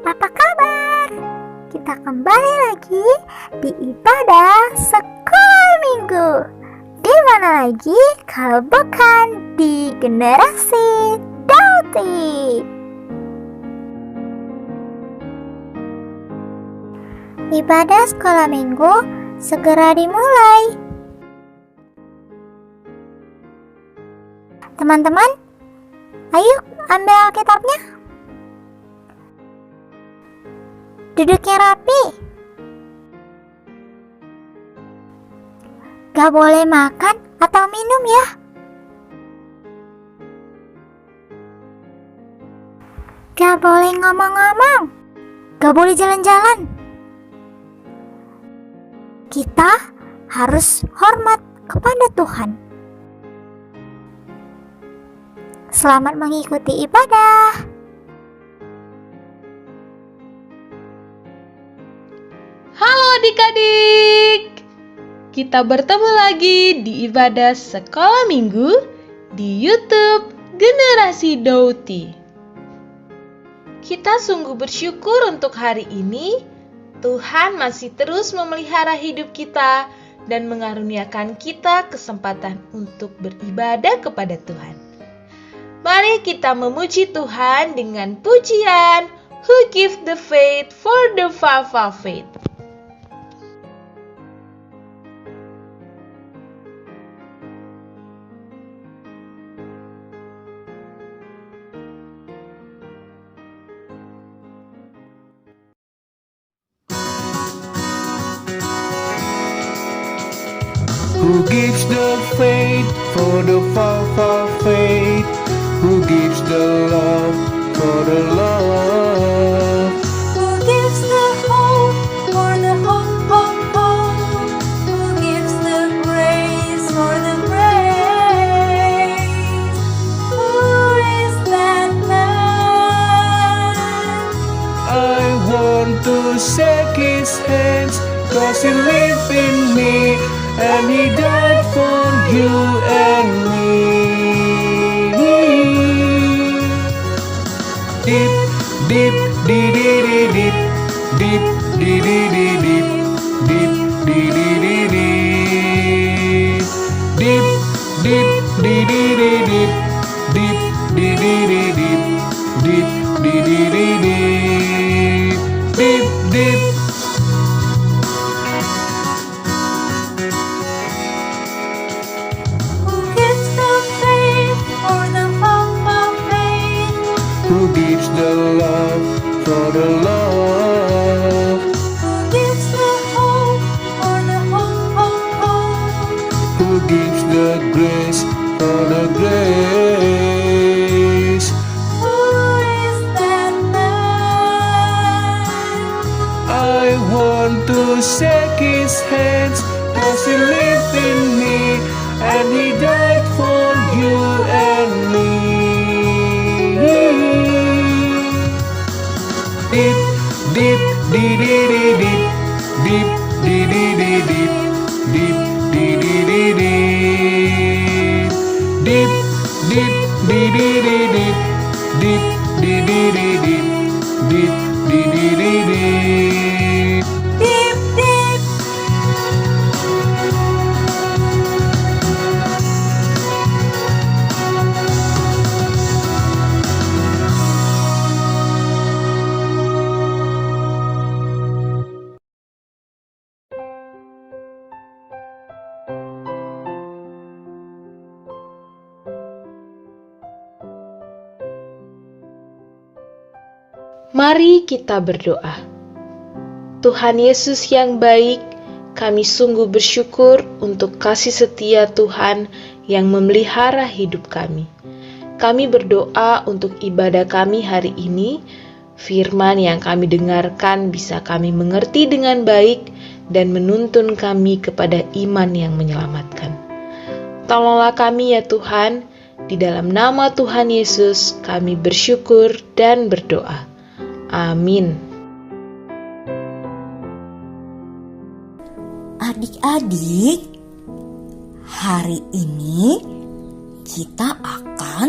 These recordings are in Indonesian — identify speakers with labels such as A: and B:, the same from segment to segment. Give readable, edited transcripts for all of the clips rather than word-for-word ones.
A: Apa kabar? Kita kembali lagi di ibadah sekolah minggu. Di mana lagi kalau bukan di generasi Dauti. Ibadah sekolah minggu segera dimulai. Teman-teman, ayo ambil Alkitabnya. Duduknya rapi. Gak boleh makan atau minum ya. Gak boleh ngomong-ngomong. Gak boleh jalan-jalan. Kita harus hormat kepada Tuhan. Selamat mengikuti ibadah.
B: Halo adik-adik, kita bertemu lagi di ibadah sekolah minggu di YouTube Generasi Dauti. Kita sungguh bersyukur untuk hari ini. Tuhan masih terus memelihara hidup kita dan mengaruniakan kita kesempatan untuk beribadah kepada Tuhan. Mari kita memuji Tuhan dengan pujian Who Give the Faith for the Faithful Faith.
C: Who gives the faith for the faithful faith? Who gives the love for the love?
D: Who gives the hope for the hope? Who gives the grace for the grace? Who is that man?
C: I want to shake his hands, 'cause he lives in me, and he died for you and me. Deep, deep, dee dee dee deep, deep, dee dee dee deep, deep, dee dee dee deep, deep, deep, dee dee dee deep, deep, dee dee dee deep, deep, dee dee dee deep, deep, deep. Who gives the love for the love?
D: Who gives the hope for the hope?
C: Who gives the grace for the grace?
D: Who is that man?
C: I want to shake his hands, 'cause he lives in me, and he died for you and me. Deep, deep, dee dee dee deep, deep, dee dee dee deep, deep, dee dee dee deep, deep, deep, dee dee dee deep, deep, dee dee dee deep, deep, dee dee dee deep,
D: Deep, deep.
B: Mari kita berdoa. Tuhan Yesus yang baik, kami sungguh bersyukur untuk kasih setia Tuhan yang memelihara hidup kami. Kami berdoa untuk ibadah kami hari ini, firman yang kami dengarkan bisa kami mengerti dengan baik dan menuntun kami kepada iman yang menyelamatkan. Tolonglah kami ya Tuhan, di dalam nama Tuhan Yesus kami bersyukur dan berdoa. Amin.
E: Adik-adik, hari ini kita akan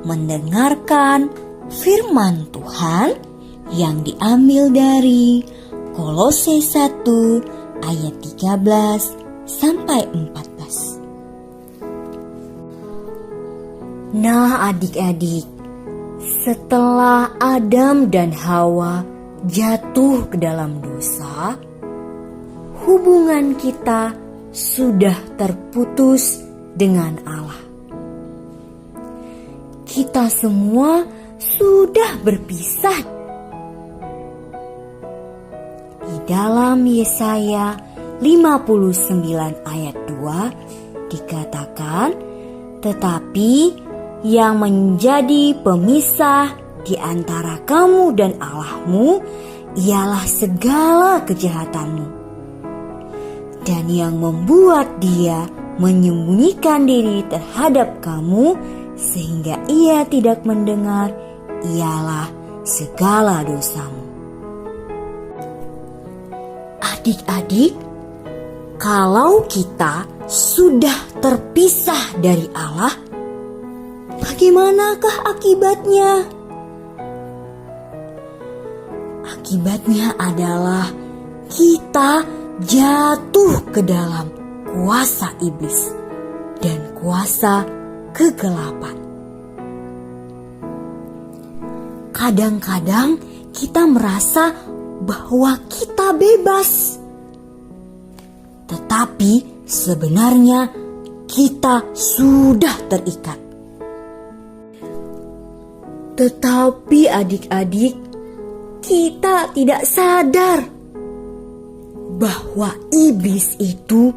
E: mendengarkan firman Tuhan yang diambil dari Kolose 1 ayat 13 sampai 14. Nah adik-adik, setelah Adam dan Hawa jatuh ke dalam dosa, hubungan kita sudah terputus dengan Allah. Kita semua sudah berpisah. Di dalam Yesaya 59 ayat 2 dikatakan, tetapi yang menjadi pemisah di antara kamu dan Allahmu ialah segala kejahatanmu, dan yang membuat dia menyembunyikan diri terhadap kamu sehingga ia tidak mendengar ialah segala dosamu. Adik-adik, kalau kita sudah terpisah dari Allah, bagaimanakah akibatnya? Akibatnya adalah kita jatuh ke dalam kuasa iblis dan kuasa kegelapan. Kadang-kadang kita merasa bahwa kita bebas, tetapi sebenarnya kita sudah terikat. Tetapi adik-adik, kita tidak sadar bahwa iblis itu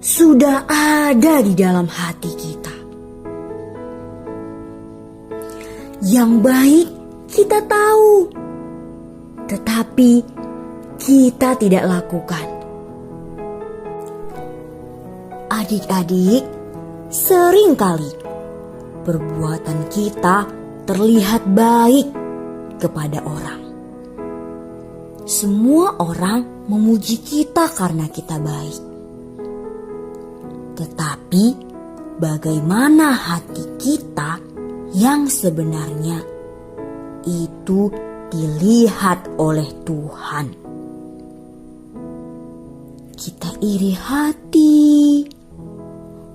E: sudah ada di dalam hati kita. Yang baik kita tahu, tetapi kita tidak lakukan. Adik-adik, seringkali perbuatan kita terlihat baik kepada orang. Semua orang memuji kita karena kita baik. Tetapi bagaimana hati kita yang sebenarnya itu dilihat oleh Tuhan. Kita iri hati,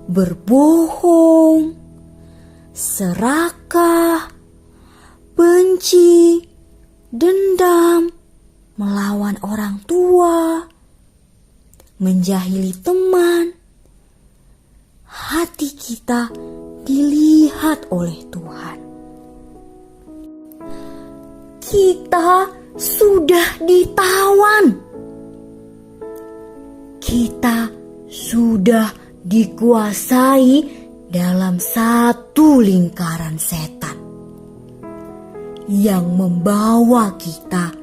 E: berbohong, serakah, benci, dendam, melawan orang tua, menjahili teman. Hati kita dilihat oleh Tuhan. Kita sudah ditawan. Kita sudah dikuasai dalam satu lingkaran setan yang membawa kita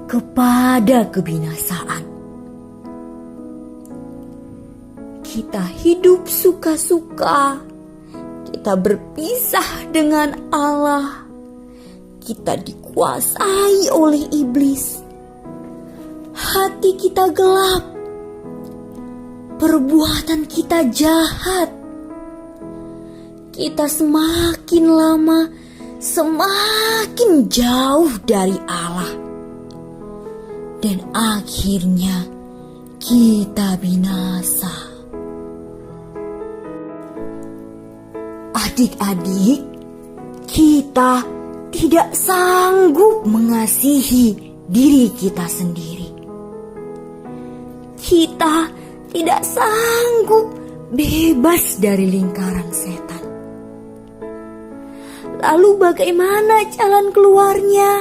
E: kepada kebinasaan. Kita hidup suka-suka, kita berpisah dengan Allah, kita dikuasai oleh iblis. Hati kita gelap, perbuatan kita jahat. Kita semakin lama semakin jauh dari Allah, dan akhirnya kita binasa. Adik-adik, kita tidak sanggup mengasihi diri kita sendiri. Kita tidak sanggup bebas dari lingkaran setan. Lalu bagaimana jalan keluarnya?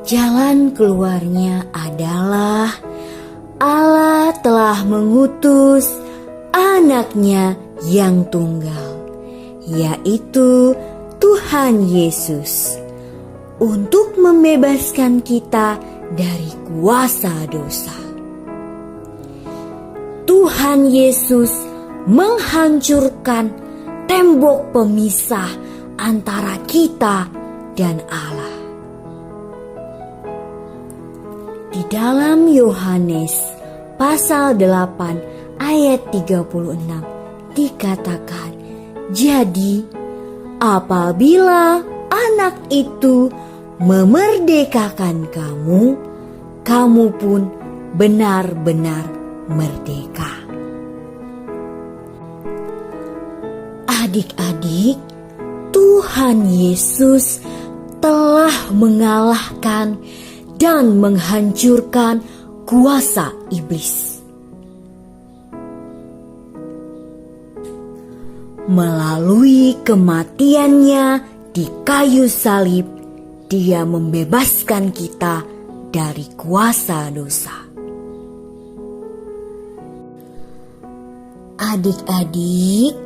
E: Jalan keluarnya adalah Allah telah mengutus anaknya yang tunggal, yaitu Tuhan Yesus, untuk membebaskan kita dari kuasa dosa. Tuhan Yesus menghancurkan tembok pemisah antara kita dan Allah. Di dalam Yohanes pasal 8 ayat 36 dikatakan, jadi apabila anak itu memerdekakan kamu, kamu pun benar-benar merdeka. Adik-adik, Tuhan Yesus telah mengalahkan dan menghancurkan kuasa iblis. Melalui kematiannya di kayu salib, Dia membebaskan kita dari kuasa dosa. Adik-adik,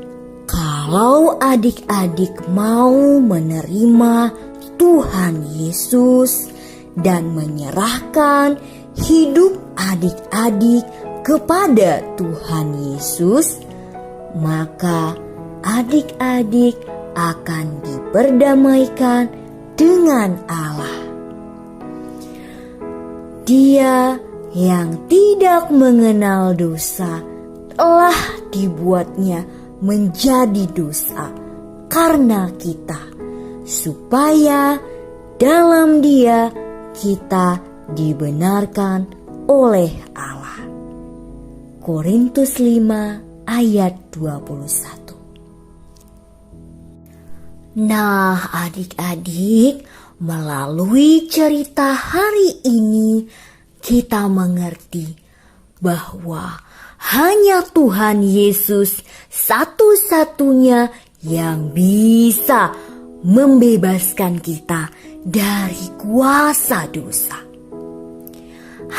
E: kalau adik-adik mau menerima Tuhan Yesus dan menyerahkan hidup adik-adik kepada Tuhan Yesus, maka adik-adik akan diperdamaikan dengan Allah. Dia yang tidak mengenal dosa telah dibuatnya menjadi dosa karena kita, supaya dalam Dia kita dibenarkan oleh Allah. Korintus 5 ayat 21. Nah, adik-adik, melalui cerita hari ini kita mengerti bahwa hanya Tuhan Yesus satu-satunya yang bisa membebaskan kita dari kuasa dosa.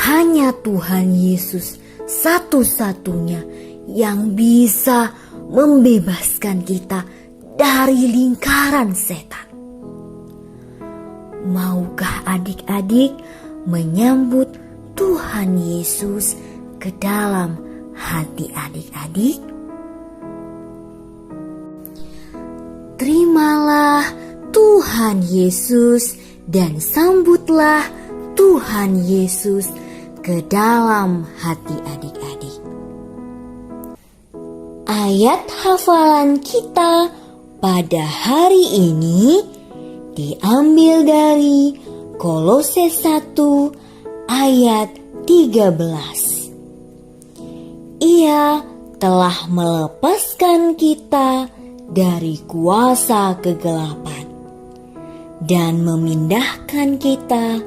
E: Hanya Tuhan Yesus satu-satunya yang bisa membebaskan kita dari lingkaran setan. Maukah adik-adik menyambut Tuhan Yesus ke dalam hati adik-adik? Terimalah Tuhan Yesus dan sambutlah Tuhan Yesus ke dalam hati adik-adik. Ayat hafalan kita pada hari ini diambil dari Kolose 1 ayat 13. Ia telah melepaskan kita dari kuasa kegelapan dan memindahkan kita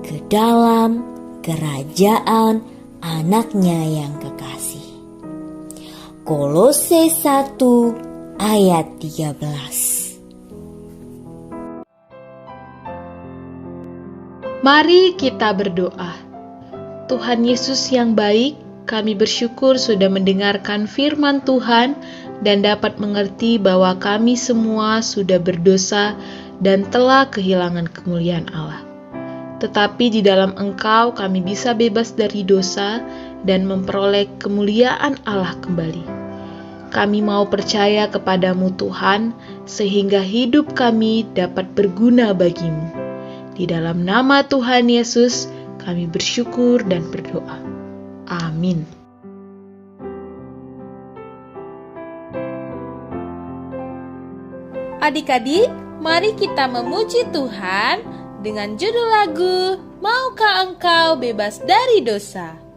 E: ke dalam kerajaan anaknya yang kekasih. Kolose 1 ayat 13.
B: Mari kita berdoa. Tuhan Yesus yang baik, kami bersyukur sudah mendengarkan firman Tuhan dan dapat mengerti bahwa kami semua sudah berdosa dan telah kehilangan kemuliaan Allah. Tetapi di dalam Engkau kami bisa bebas dari dosa dan memperoleh kemuliaan Allah kembali. Kami mau percaya kepadamu Tuhan, sehingga hidup kami dapat berguna bagimu. Di dalam nama Tuhan Yesus, kami bersyukur dan berdoa. Amin.
D: Adik-adik, mari kita memuji Tuhan dengan judul lagu Maukah Engkau Bebas dari Dosa?